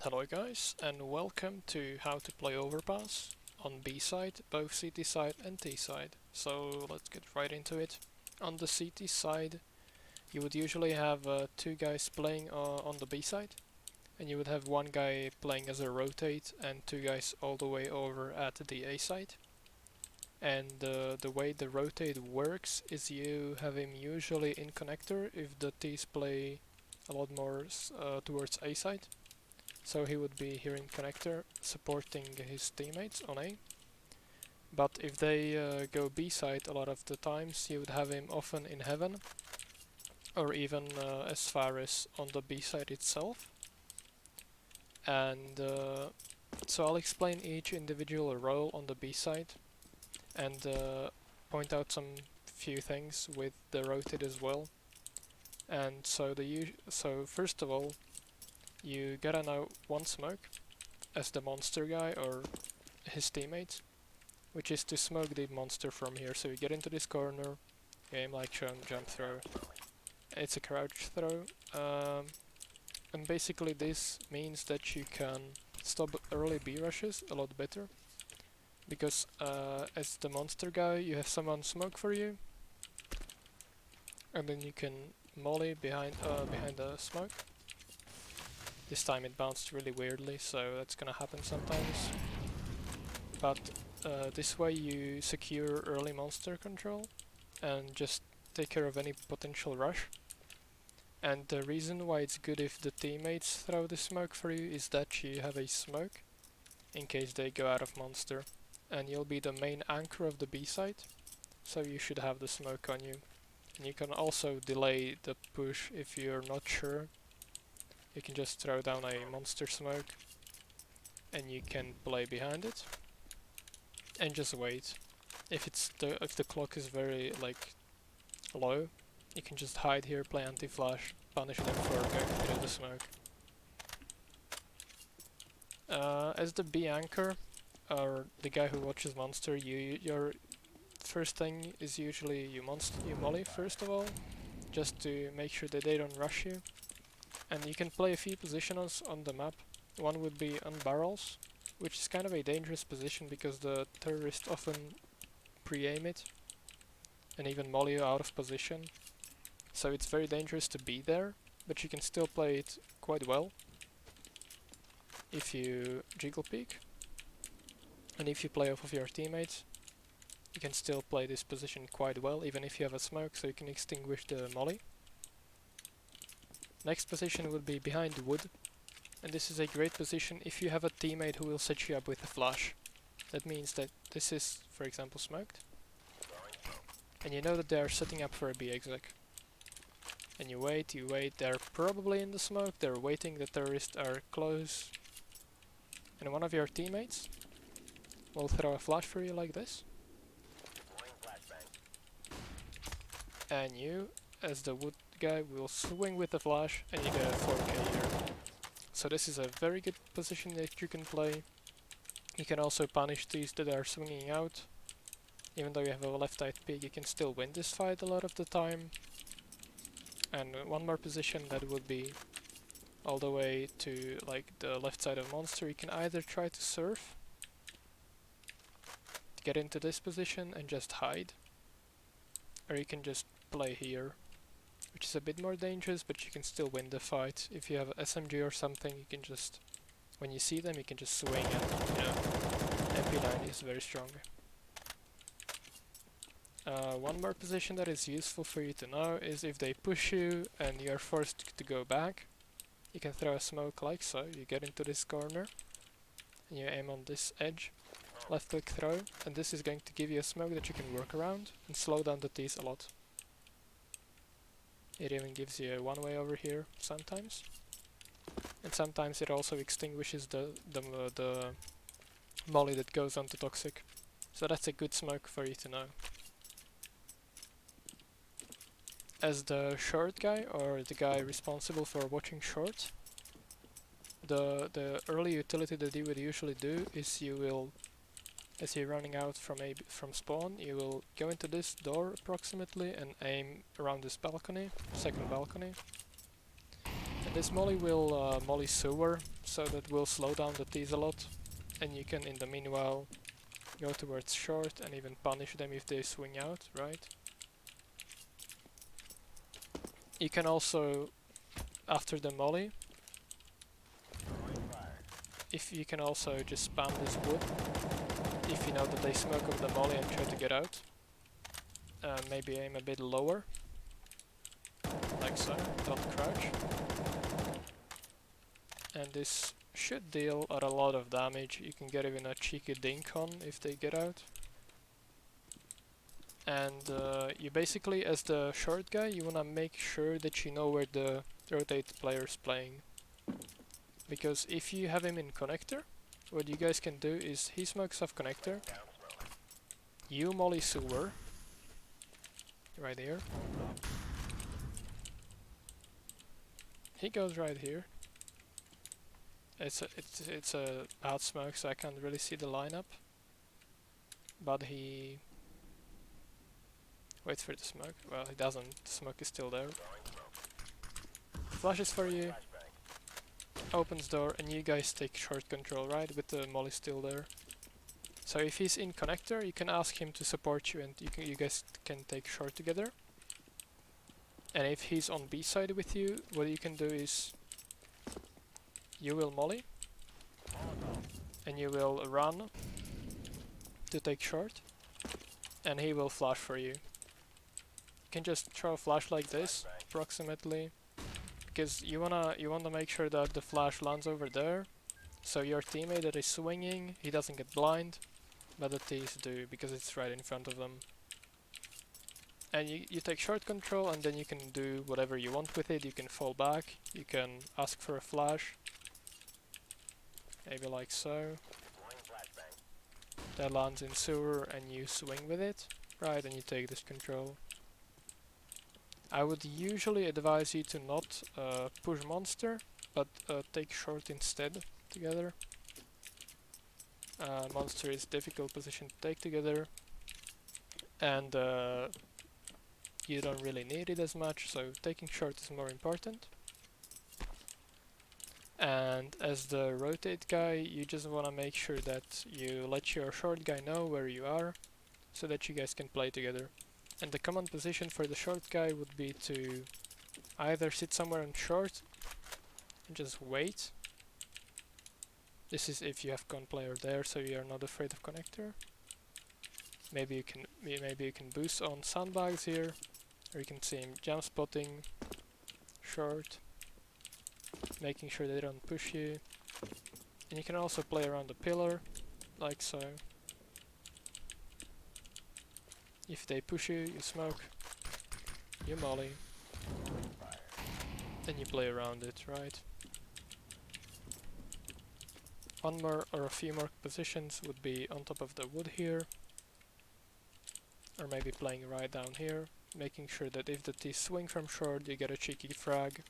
Hello guys, and welcome to how to play Overpass on B side, both CT side and T side. So let's get right into it. On the CT side, you would usually have two guys playing on the B side, and you would have one guy playing as a rotate and two guys all the way over at the A side. And the way the rotate works is you have him usually in connector if the T's play a lot more towards A side. So he would be here in connector supporting his teammates on A. But if they go B side a lot of the times, you would have him often in heaven, or even as far as on the B side itself. And so I'll explain each individual role on the B side and point out some few things with the rotate as well. And so first of all, you gotta know one smoke as the monster guy or his teammates, which is to smoke the monster from here. So you get into this corner, aim like shown, jump throw. It's a crouch throw, and basically this means that you can stop early B rushes a lot better, because as the monster guy you have someone smoke for you, and then you can molly behind the smoke. This time it bounced really weirdly, so that's gonna happen sometimes. But this way you secure early monster control and just take care of any potential rush. And the reason why it's good if the teammates throw the smoke for you is that you have a smoke in case they go out of monster. And you'll be the main anchor of the B side, so you should have the smoke on you. And you can also delay the push if you're not sure. You can just throw down a monster smoke and you can play behind it and just wait. If the clock is very low, you can just hide here, play anti-flash, punish them for going through the smoke. As the B anchor, or the guy who watches monster, your first thing is usually you molly first of all, just to make sure that they don't rush you. And you can play a few positions on the map. One would be on barrels, which is kind of a dangerous position because the terrorists often pre-aim it and even molly you out of position. So it's very dangerous to be there, but you can still play it quite well if you jiggle peek. And if you play off of your teammates, you can still play this position quite well, even if you have a smoke, so you can extinguish the molly. Next position would be behind the wood, and this is a great position if you have a teammate who will set you up with a flash. That means that this is, for example, smoked, and you know that they are setting up for a B exec. And you wait, they're probably in the smoke, they're waiting, the terrorists are close, and one of your teammates will throw a flash for you like this. And you, as the wood guy, will swing with the flash and you get a 4k here. So this is a very good position that you can play. You can also punish these that are swinging out. Even though you have a left-side pig, you can still win this fight a lot of the time. And one more position that would be all the way to the left side of monster. You can either try to surf to get into this position and just hide, or you can just play here, which is a bit more dangerous, but you can still win the fight. If you have an SMG or something, you can just, when you see them, you can just swing and, MP9 is very strong. One more position that is useful for you to know is if they push you and you are forced to go back, you can throw a smoke like so. You get into this corner and you aim on this edge, left click throw, and this is going to give you a smoke that you can work around and slow down the T's a lot. It even gives you a one way over here sometimes, and sometimes it also extinguishes the molly that goes onto toxic. So that's a good smoke for you to know. As the short guy, or the guy responsible for watching short, the early utility that you would usually do is you will, as you're running out from spawn, you will go into this door approximately and aim around this balcony, second balcony. this molly will molly sewer, so that will slow down the T's a lot, and you can in the meanwhile go towards short and even punish them if they swing out, right? You can also, after the molly, if you can also just spam this wood, if you know that they smoke over the molly and try to get out. Maybe aim a bit lower, like so, don't crouch. And this should deal a lot of damage. You can get even a cheeky dink on if they get out. And you basically, as the short guy, you wanna make sure that you know where the rotate player's playing. Because if you have him in connector, what you guys can do is he smokes off connector, you molly sewer, right here. He goes right here. It's a bad smoke, so I can't really see the lineup. But he waits for the smoke. Well, he doesn't. The smoke is still there. Flashes for you. Opens door, and you guys take short control, right? With the molly still there. So if he's in connector, you can ask him to support you, and you guys can take short together. And if he's on B side with you, what you can do is you will molly, and you will run to take short, and he will flash for you. You can just throw a flash like this, approximately, because you wanna make sure that the flash lands over there, so your teammate that is swinging, he doesn't get blind, but the T's do, because it's right in front of them. And you take short control, and then you can do whatever you want with it. You can fall back, you can ask for a flash, maybe like so. That lands in sewer, and you swing with it, right, and you take this control. I would usually advise you to not push monster, but take short instead together. Monster is difficult position to take together, and you don't really need it as much, so taking short is more important. And as the rotate guy, you just want to make sure that you let your short guy know where you are, so that you guys can play together. And the common position for the short guy would be to either sit somewhere on short and just wait. This is if you have con player there, so you are not afraid of connector. Maybe you can boost on sandbags here, or you can see him jump spotting short, making sure they don't push you. And you can also play around the pillar, like so. If they push you, you smoke, you molly, then you play around it, right? One more or a few more positions would be on top of the wood here, or maybe playing right down here, making sure that if the T's swing from short, you get a cheeky frag,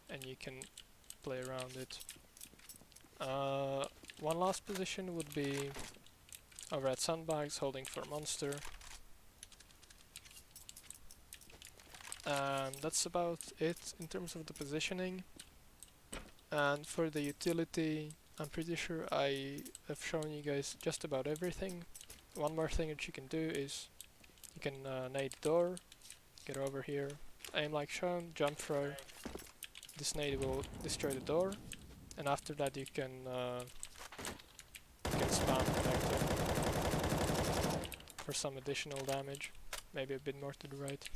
and you can play around it. One last position would be over at sandbags, holding for monster. And that's about it in terms of the positioning. And for the utility, I'm pretty sure I have shown you guys just about everything. One more thing that you can do is you can nade the door, get over here, aim like shown, jump throw. This nade will destroy the door, and after that you can spam connector for some additional damage, maybe a bit more to the right.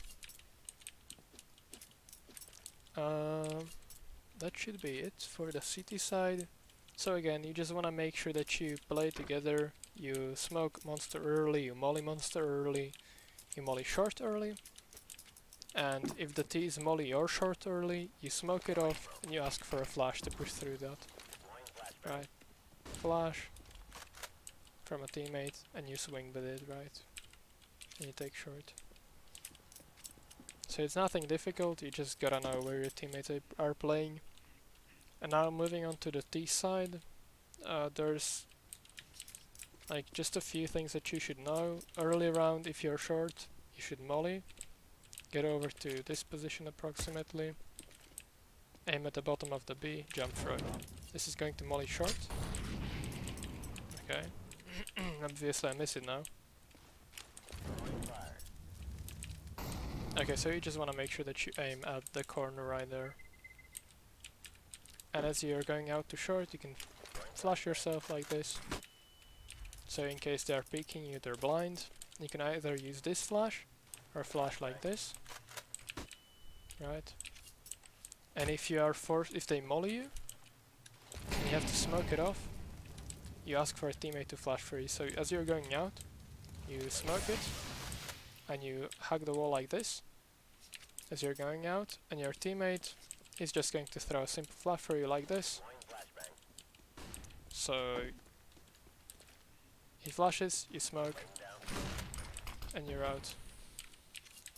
That should be it for the city side. So again, you just want to make sure that you play together, you smoke monster early, you molly monster early, you molly short early, and if the T is molly your short early, you smoke it off and you ask for a flash to push through that. Right, flash from a teammate and you swing with it, right, and you take short. So it's nothing difficult, you just gotta know where your teammates are playing. And now moving on to the T side, there's like just a few things that you should know. Early round, if you're short, you should molly. Get over to this position approximately. Aim at the bottom of the B, jump throw. This is going to molly short. Okay. Obviously I miss it now. Okay, so you just want to make sure that you aim at the corner right there. And as you're going out to short, you can flash yourself like this. So in case they are peeking you, they're blind. You can either use this flash, or flash like this. Right? And if you are forced, if they molly you, and you have to smoke it off, you ask for a teammate to flash for you. So as you're going out, you smoke it, and you hug the wall like this, as you're going out, and your teammate is just going to throw a simple flash for you like this. So he flashes, you smoke, and you're out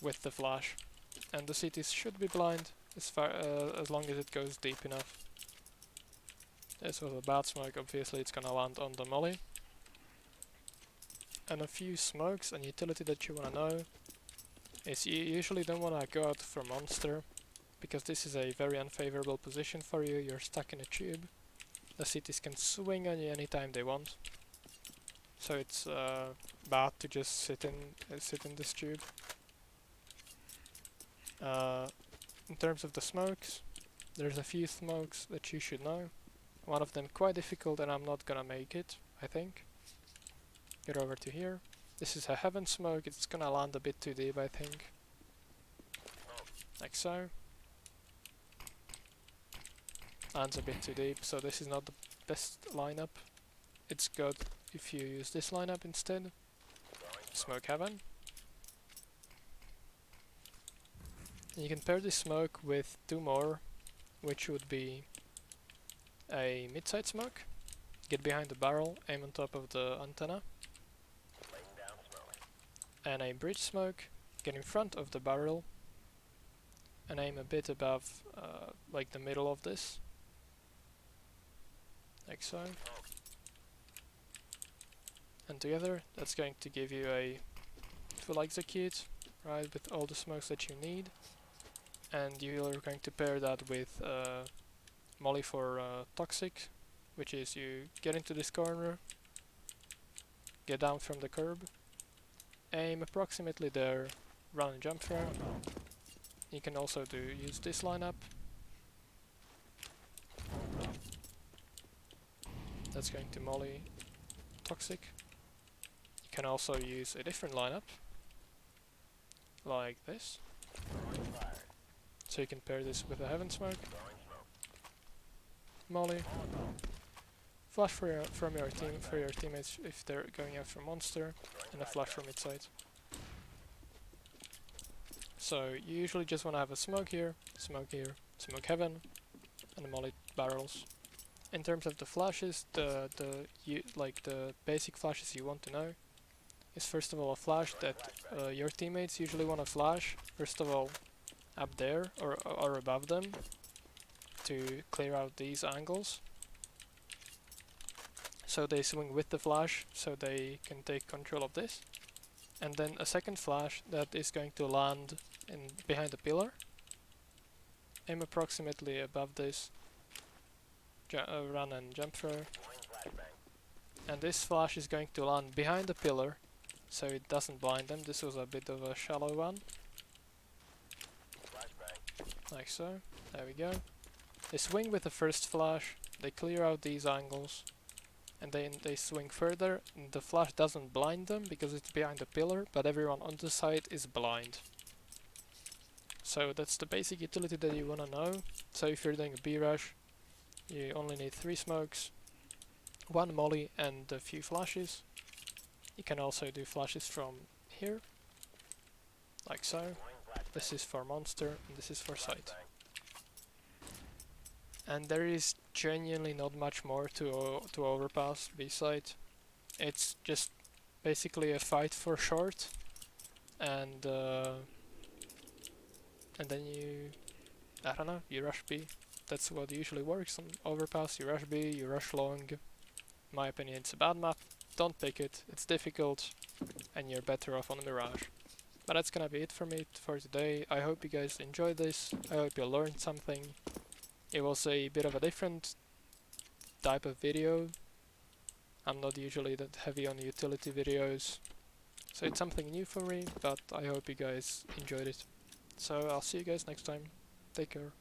with the flash. And the CTs should be blind as long as it goes deep enough. This was a bad smoke, obviously it's gonna land on the molly. And a few smokes and utility that you wanna know is you usually don't wanna go out for monster, because this is a very unfavorable position for you. You're stuck in a tube. The CTs can swing on you anytime they want. So it's bad to just sit in this tube. In terms of the smokes, there's a few smokes that you should know. One of them quite difficult and I'm not gonna make it, I think. Get over to here. This is a heaven smoke, it's gonna land a bit too deep, I think. Like so. Lands a bit too deep, so this is not the best lineup. It's good if you use this lineup instead. Smoke heaven. You can pair this smoke with two more, which would be a mid-side smoke. Get behind the barrel, aim on top of the antenna. And a bridge smoke, get in front of the barrel and aim a bit above, like the middle of this. Like so. And together, that's going to give you a full execute, right, with all the smokes that you need. And you are going to pair that with molly for toxic, which is you get into this corner, get down from the curb, aim approximately there, run and jump throw. You can also use this lineup. That's going to molly toxic. You can also use a different lineup, like this. So you can pair this with a heaven smoke, molly, flash for your teammates if they're going out for monster, and a flash from mid side. So you usually just want to have a smoke here, smoke heaven, and the molly barrels. In terms of the flashes, the basic flashes you want to know is first of all a flash that your teammates usually want to flash. First of all, up there or above them to clear out these angles. So they swing with the flash, so they can take control of this. And then a second flash that is going to land behind the pillar. Aim approximately above this. Run and jump throw. And this flash is going to land behind the pillar, so it doesn't blind them. This was a bit of a shallow one. Like so. There we go. They swing with the first flash, they clear out these angles, and then they swing further, and the flash doesn't blind them because it's behind the pillar, but everyone on the side is blind. So that's the basic utility that you wanna know. So if you're doing a B-rush, you only need 3 smokes, 1 molly and a few flashes. You can also do flashes from here, like so. This is for monster and this is for sight. And there is genuinely not much more to Overpass B-side. It's just basically a fight for short, and then I don't know, you rush B. That's what usually works on Overpass. You rush B, you rush long. In my opinion, it's a bad map. Don't pick it. It's difficult, and you're better off on Mirage. But that's gonna be it for me for today. I hope you guys enjoyed this. I hope you learned something. It was a bit of a different type of video. I'm not usually that heavy on utility videos, so it's something new for me, but I hope you guys enjoyed it. So I'll see you guys next time. Take care.